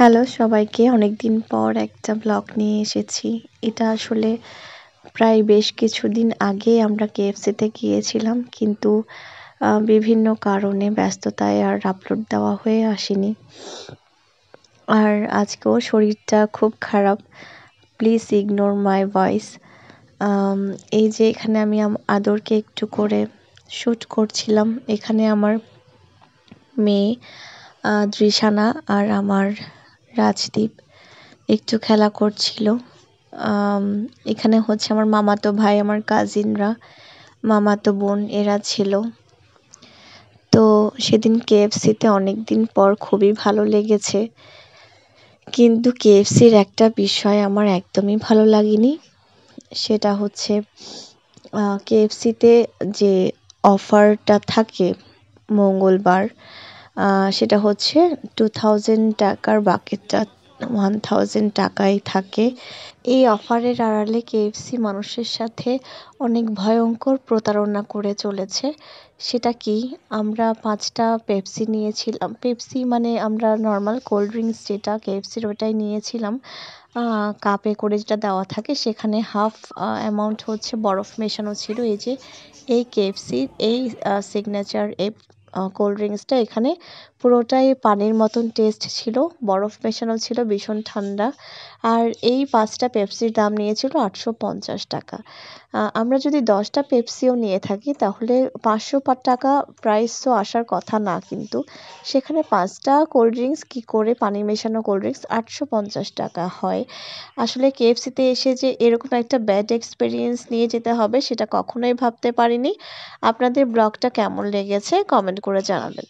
Hello সবাইকে, অনেকদিন পর একটা ব্লগ নিয়ে এসেছি। এটা আসলে প্রায় বেশ কিছুদিন আগে আমরা কেএফসিতে গিয়েছিলাম, কিন্তু বিভিন্ন কারণে ব্যস্ততায় আর আপলোড দেওয়া হয়ে আসেনি। আর আজকেও শরীরটা খুব খারাপ, প্লিজ ইগনোর মাই ভয়েস। এই যে এখানে আমি আদরকে একটু করে শ্যুট করছিলাম। এখানে আমার মেয়ে দৃশানা আর আমার রাজদীপ একটু খেলা করছিল। এখানে হচ্ছে আমার মামাতো ভাই, আমার কাজিনরা, মামাতো বোন এরা ছিল। তো সেদিন কেএফসিতে অনেক দিন পর খুবই ভালো লেগেছে, কিন্তু কেএফসির একটা বিষয় আমার একদমই ভালো লাগেনি। সেটা হচ্ছে কেএফসিতে যে অফারটা থাকে মঙ্গলবার, সেটা হচ্ছে 2000 টাকার বাকেটটা 1000 টাকায় থাকে। এই অফারের আড়ালে কেএফসি মানুষের সাথে অনেক ভয়ঙ্কর প্রতারণা করে চলেছে। সেটা কি, আমরা 5টা পেপসি নিয়েছিলাম। পেপসি মানে আমরা নর্মাল কোল্ড ড্রিঙ্কস যেটা কেএফসির ওটাই নিয়েছিলাম। কাপে করে যেটা দেওয়া থাকে, সেখানে হাফ অ্যামাউন্ট হচ্ছে বরফ মেশানো ছিল। এই যে এই কেএফসির এই সিগনেচার এই কোল্ড ড্রিঙ্কসটা এখানে পুরোটাই পানির মতন টেস্ট ছিল, বরফ মেশানো ছিল, ভীষণ ঠান্ডা। আর এই 5টা পেপসির দাম নিয়েছিল 850 টাকা। আমরা যদি 10টা পেপসিও নিয়ে থাকি তাহলে 500 টাকা প্রাইস তো আসার কথা না, কিন্তু সেখানে 5টা কোল্ড ড্রিঙ্কস কী করে, পানি মেশানো কোল্ড ড্রিঙ্কস 850 টাকা হয়। আসলে কেএফসিতে এসে যে এরকম একটা ব্যাড এক্সপেরিয়েন্স নিয়ে যেতে হবে সেটা কখনোই ভাবতে পারিনি। আপনাদের ব্লগটা কেমন লেগেছে কমেন্ট করে জানাবেন।